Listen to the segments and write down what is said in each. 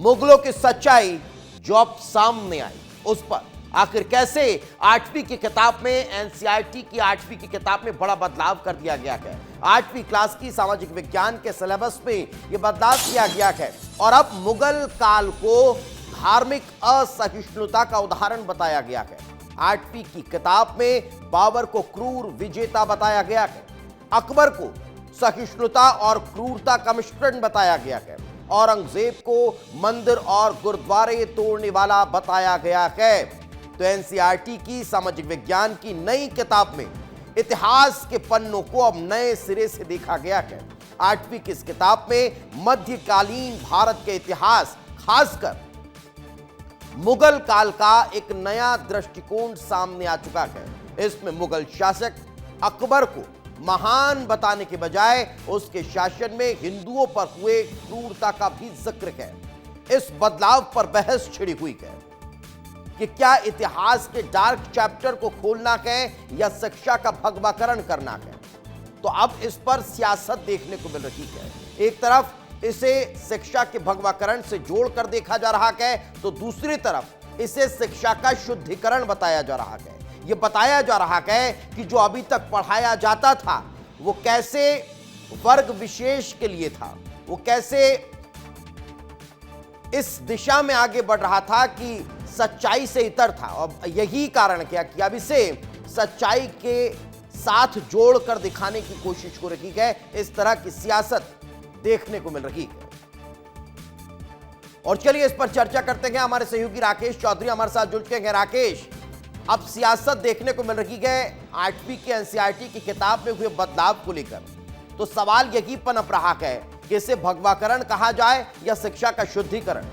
मुगलों की सच्चाई जो अब सामने आई उस पर आखिर कैसे 8वीं की किताब में, एनसीईआरटी की 8वीं की किताब में बड़ा बदलाव कर दिया गया है। 8वीं क्लास की सामाजिक विज्ञान के सिलेबस में यह बदलाव किया गया है और अब मुगल काल को धार्मिक असहिष्णुता का उदाहरण बताया गया है। 8वीं की किताब में बाबर को क्रूर विजेता बताया गया है, अकबर को सहिष्णुता और क्रूरता का मिश्रण बताया गया है, औरंगजेब को मंदिर और गुरुद्वारे तोड़ने वाला बताया गया है। तो एनसीईआरटी की सामाजिक विज्ञान की नई किताब में इतिहास के पन्नों को अब नए सिरे से देखा गया है। 8वीं की इस किताब में मध्यकालीन भारत के इतिहास, खासकर मुगल काल का एक नया दृष्टिकोण सामने आ चुका है। इसमें मुगल शासक अकबर को महान बताने के बजाय उसके शासन में हिंदुओं पर हुए क्रूरता का भी जिक्र है। इस बदलाव पर बहस छिड़ी हुई है कि क्या इतिहास के डार्क चैप्टर को खोलना है या शिक्षा का भगवाकरण करना है। तो अब इस पर सियासत देखने को मिल रही है। एक तरफ इसे शिक्षा के भगवाकरण से जोड़कर देखा जा रहा है, तो दूसरी तरफ इसे शिक्षा का शुद्धिकरण बताया जा रहा है। यह बताया जा रहा है कि जो अभी तक पढ़ाया जाता था वो कैसे वर्ग विशेष के लिए था, वो कैसे इस दिशा में आगे बढ़ रहा था कि सच्चाई से इतर था। और यही कारण क्या कि अब इसे सच्चाई के साथ जोड़कर दिखाने की कोशिश हो रही है। इस तरह की सियासत देखने को मिल रही है। और चलिए इस पर चर्चा करते हैं। हमारे सहयोगी राकेश चौधरी हमारे साथ जुड़ चुके हैं। राकेश, अब सियासत देखने को मिल रही है 8वीं की एनसीईआरटी की किताब में हुए बदलाव को लेकर, तो सवाल यही पनप रहा है कि इसे भगवाकरण कहा जाए या शिक्षा का शुद्धिकरण।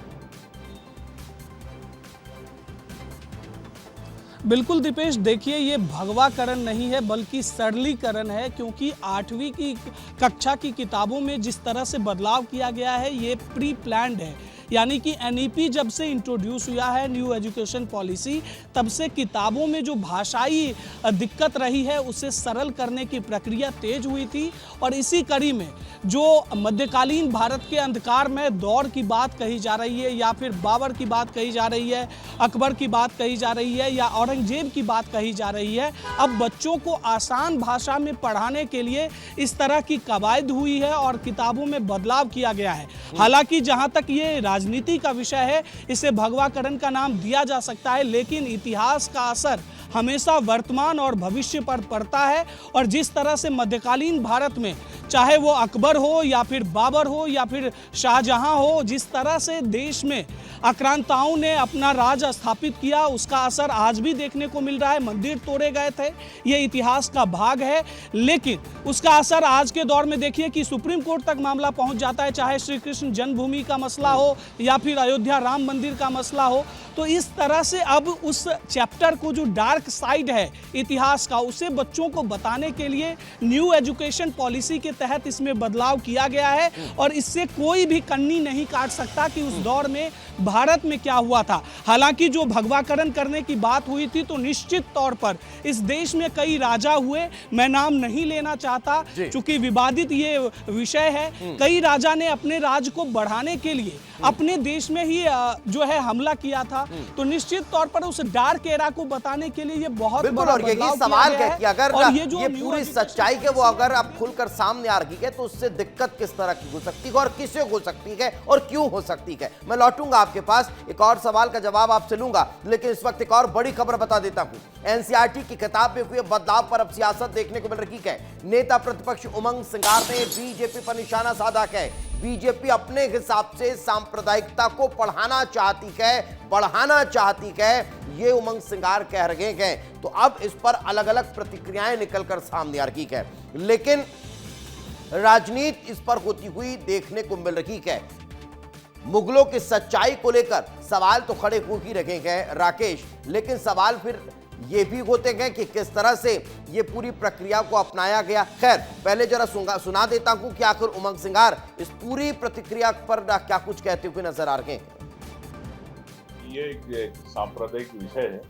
बिल्कुल दीपेश, देखिए ये भगवाकरण नहीं है बल्कि सरलीकरण है, क्योंकि 8वीं की कक्षा की किताबों में जिस तरह से बदलाव किया गया है ये प्री प्लान्ड है। यानी कि एनईपी जब से इंट्रोड्यूस हुआ है, न्यू एजुकेशन पॉलिसी, तब से किताबों में जो भाषाई दिक्कत रही है उसे सरल करने की प्रक्रिया तेज हुई थी। और इसी कड़ी में जो मध्यकालीन भारत के अंधकार में दौर की बात कही जा रही है, या फिर बाबर की बात कही जा रही है, अकबर की बात कही जा रही है, या औरंगजेब की बात कही जा रही है, अब बच्चों को आसान भाषा में पढ़ाने के लिए इस तरह की कवायद हुई है और किताबों में बदलाव किया गया है। हालांकि जहां तक ये राजनीति का विषय है, इसे भगवाकरण का नाम दिया जा सकता है, लेकिन इतिहास का असर हमेशा वर्तमान और भविष्य पर पड़ता है। और जिस तरह से मध्यकालीन भारत में चाहे वो अकबर हो या फिर बाबर हो या फिर शाहजहां हो, जिस तरह से देश में आक्रांताओं ने अपना राज स्थापित किया, उसका असर आज भी देखने को मिल रहा है। मंदिर तोड़े गए थे, ये इतिहास का भाग है, लेकिन उसका असर आज के दौर में देखिए कि सुप्रीम कोर्ट तक मामला पहुंच जाता है, चाहे श्री कृष्ण जन्मभूमि का मसला हो या फिर अयोध्या राम मंदिर का मसला हो। तो इस तरह से अब उस चैप्टर को, जो डार्क साइड है इतिहास का, उसे बच्चों को बताने के लिए न्यू एजुकेशन पॉलिसी के तहत इसमें बदलाव किया गया है। और इससे कोई भी कन्नी नहीं काट सकता कि उस दौर में भारत में क्या हुआ था। हालांकि जो भगवाकरण करने की बात हुई थी, तो निश्चित तौर पर इस देश में कई राजा हुए, मैं नाम नहीं लेना चाहता चूंकि विवादित ये विषय है। कई राजा ने अपने राज को बढ़ाने के लिए अपने देश में ही जो है हमला किया था। तो निश्चित तौर पर उस डार्क एरा को बताने के लिए ये बहुत बड़ा बदलाव सवाल है कि अगर ये पूरी सच्चाई के वो अगर अब खुलकर सामने आ रही है, तो उससे दिक्कत किस तरह की हो सकती है और किसे हो सकती है और क्यों हो सकती है। मैं लौटूंगा आपके पास, एक और सवाल का जवाब आपसे लूंगा, लेकिन इस वक्त एक और बड़ी खबर बता देता हूं। एनसीईआरटी की किताब में हुए बदलाव पर अब सियासत देखने को मिल रही है। नेता प्रतिपक्ष उमंग सिंगार ने बीजेपी पर निशाना साधा है। बीजेपी अपने हिसाब से सांप्रदायिकता को पढ़ाना चाहती है, बढ़ाना चाहती है, ये उमंग सिंगार कह रहे हैं। तो अब इस पर अलग अलग प्रतिक्रियाएं निकलकर सामने आ रही है, लेकिन राजनीति इस पर होती हुई देखने को मिल रही है। मुगलों की सच्चाई को लेकर सवाल तो खड़े हो ही रहे हैं राकेश, लेकिन सवाल फिर ये भी होते हैं कि किस तरह से ये पूरी प्रक्रिया को अपनाया गया। खैर, पहले जरा सुना देता हूं कि आखिर उमंग सिंगार इस पूरी प्रतिक्रिया पर क्या कुछ कहते हुए नजर आ रहे हैं। ये एक सांप्रदायिक विषय है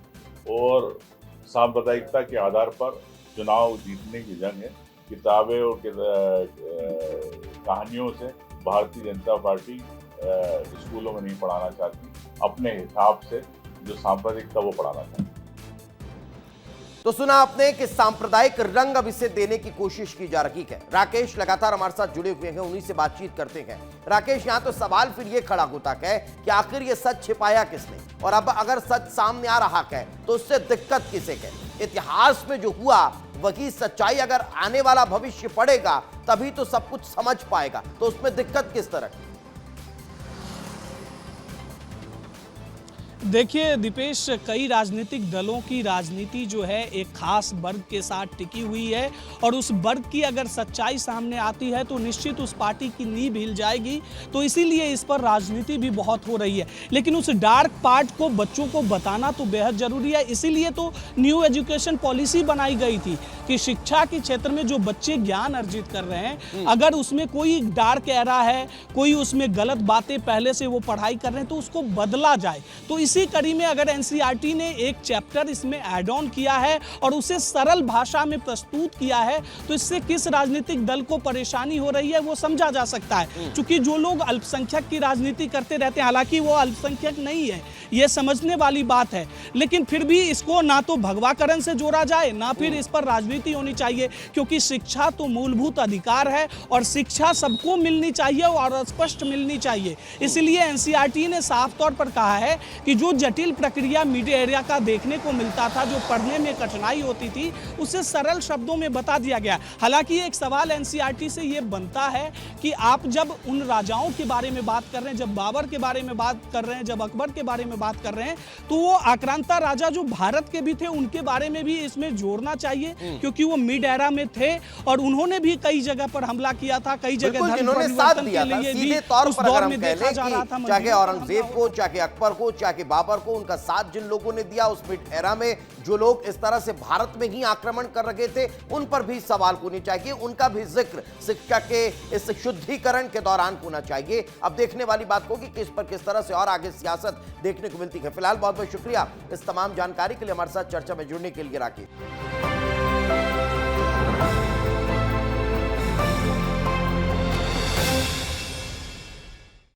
और सांप्रदायिकता के आधार पर चुनाव जीतने की जंग है। किताबें और कहानियों से भारतीय जनता पार्टी स्कूलों में नहीं पढ़ाना चाहती, अपने हिसाब से जो सांप्रदायिकता वो पढ़ाना चाहती। तो सुना आपने कि सांप्रदायिक रंग अब इसे देने की कोशिश की जा रही है। राकेश लगातार हमारे साथ जुड़े हुए हैं, उन्हीं से बातचीत करते हैं। राकेश, यहां तो सवाल फिर ये खड़ा होता है कि आखिर ये सच छिपाया किसने, और अब अगर सच सामने आ रहा है तो उससे दिक्कत किसे है? इतिहास में जो हुआ वही सच्चाई अगर आने वाला भविष्य पड़ेगा तभी तो सब कुछ समझ पाएगा, तो उसमें दिक्कत किस तरह की? देखिए दीपेश, कई राजनीतिक दलों की राजनीति जो है एक खास वर्ग के साथ टिकी हुई है, और उस वर्ग की अगर सच्चाई सामने आती है तो निश्चित उस पार्टी की नींव हिल जाएगी। तो इसीलिए इस पर राजनीति भी बहुत हो रही है, लेकिन उस डार्क पार्ट को बच्चों को बताना तो बेहद जरूरी है। इसीलिए तो न्यू एजुकेशन पॉलिसी बनाई गई थी कि शिक्षा के क्षेत्र में जो बच्चे ज्ञान अर्जित कर रहे हैं, अगर उसमें कोई डार्क एरा है, कोई उसमें गलत बातें पहले से वो पढ़ाई कर रहे हैं, तो उसको बदला जाए। तो इसी कड़ी में अगर एनसीईआरटी ने एक चैप्टर इसमें ऐड ऑन किया है और उसे सरल भाषा में प्रस्तुत किया है, तो इससे किस राजनीतिक दल को परेशानी हो रही है वो समझा जा सकता है। क्योंकि जो लोग अल्पसंख्यक की राजनीति करते रहते हैं, हालांकि वो अल्पसंख्यक नहीं है, ये समझने वाली बात है, लेकिन फिर भी इसको ना तो भगवाकरण से जोड़ा जाए, ना फिर इस पर राजनीति होनी चाहिए। क्योंकि शिक्षा तो मूलभूत अधिकार है और शिक्षा सबको मिलनी चाहिए और स्पष्ट मिलनी चाहिए। इसलिए एनसीईआरटी ने साफ तौर पर कहा है कि जो जटिल प्रक्रिया मीडिया एरिया का देखने को मिलता था, जो पढ़ने में कठिनाई होती थी, उसे सरल शब्दों में बता दिया गया। हालांकि एक सवाल एनसीईआरटी से ये बनता है कि आप जब उन राजाओं के बारे में बात कर रहे हैं, जब बाबर के बारे में बात कर रहे हैं, जब अकबर के बारे में बात कर रहे हैं, तो वो आक्रांता राजा जो भारत के भी थे उनके बारे में भी इसमें जोड़ना चाहिए, क्योंकि वो मिड एरा में थे और उन्होंने भी कई जगह पर हमला किया था, कई जगह जिन्होंने साथ दिया था। सीधे तौर पर अगर हम कह लें कि चाहे औरंगजेब को, चाहे अकबर को, चाहे बाबर को, उनका साथ जिन लोगों ने दिया उस मिड एरा में, जो लोग इस तरह से भारत में ही आक्रमण कर रहे थे, उन पर भी सवाल होने चाहिए, उनका भी जिक्र शिक्षा के इस शुद्धिकरण के दौरान होना चाहिए। अब देखने वाली बात होगी कि इस पर किस तरह से और आगे सियासत देखने को मिलती है। फिलहाल बहुत बहुत शुक्रिया इस तमाम जानकारी के लिए हमारे साथ चर्चा में जुड़ने के लिए राकेश।